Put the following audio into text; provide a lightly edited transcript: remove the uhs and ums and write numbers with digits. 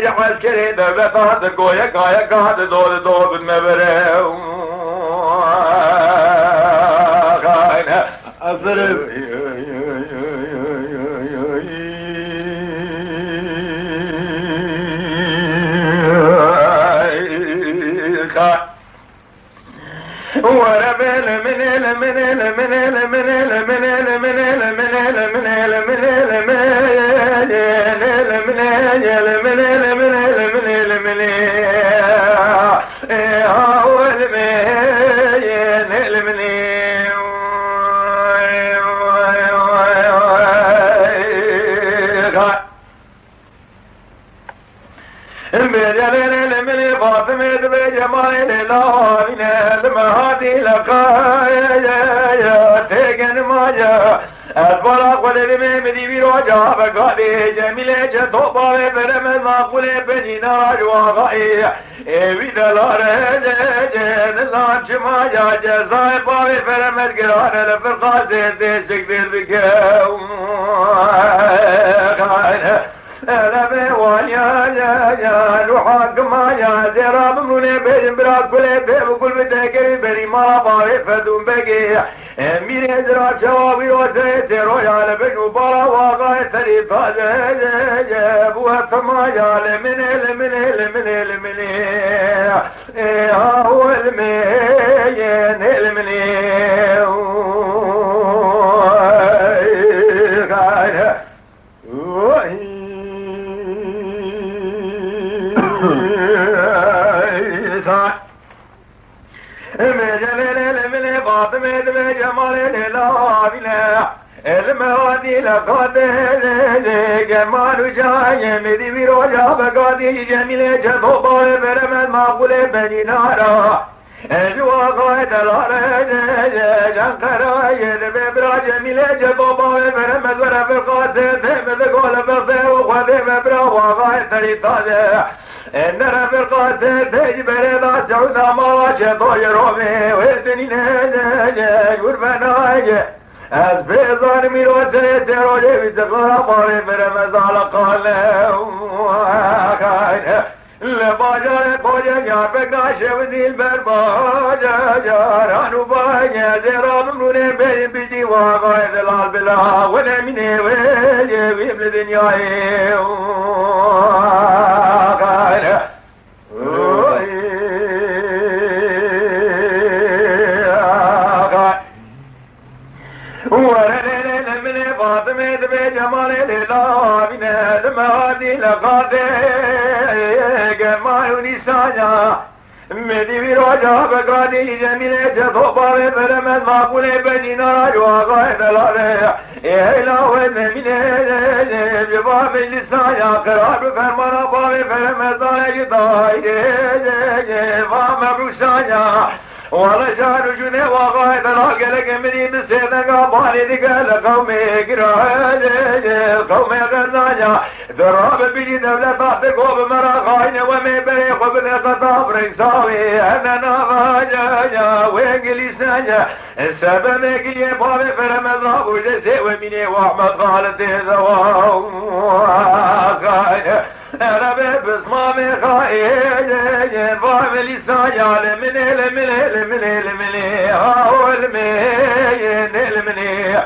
Askeri devlet adı goya gaya kadı doğru doğru mevere. Kayna. Hazırım. Wara bele menele menele menele menele menele menele menele menele menele menele menele menele menele menele awal menele menele menele Fatıma ve Cemal'e lavine المهادي لقايا تيجن ماجا البلا قلبي مدي بيروجا بقالي جميلة جتوبا برمز قلبي بنينا جواغاي ايوي دلار جن لانش ماجا جزاي باوي برمز قران الفرقا زيدشك دير بكاو Eleme var ya luhak ma ya zerab mune benim bırak kule be bu kulbe tekeri beri mara bari fedum bege emire zera cevabı o zero ya le benu bara vaga teri taze bu atma ya le mine awel me ye ne mine Fatıma ve Cemal'e lavine المهادي لقد جمال جاي مدي بروجا بقادي جميل جذوبا برمز معقول بني نارا جوا قائد الارض جنكرا يدبي برا جميل جذوبا برمز ورفقات تمد قول بغضي وخذي ببرا وقائد تريطاده إن رفقات تجبر ذا جودا ما شطو يرومي ويتني نجاج وربناج از بیزار میروزه تروجه بیزقا باره برمزال قاله لباجار کوجه یار بگاشه و دیل بر باجه جارانو باجه زیرام نونه بریم بیدی واقعی دلال بلا و نمینه ویجه ویبل دنیای Fatıma ve Cemal'e lavine المهادي لقد جمال نسانا مدي بروجا بقادي جميلة جذوبا برمز معقول بنينا جواغا دلالة إهلا وزمينة جباب اللسانا قرار فرمانا بابي فرمز داي فام بروسانا ولا شهر جنة وغاية العقل كمدي بسيدنا بالي دقال قومي قراج قومي غزايا ذراب بيجي دولة تحت قوب مرا غاينة ومي بري خبن قطاب ريساوي أنا غاجايا وينجلي سايا السبب ميكي بابي فرمز رابو جسي وميني واحمد غالد ذواو غاية أنا بسمامي خاية بابي لسايا لمني هاول مين المني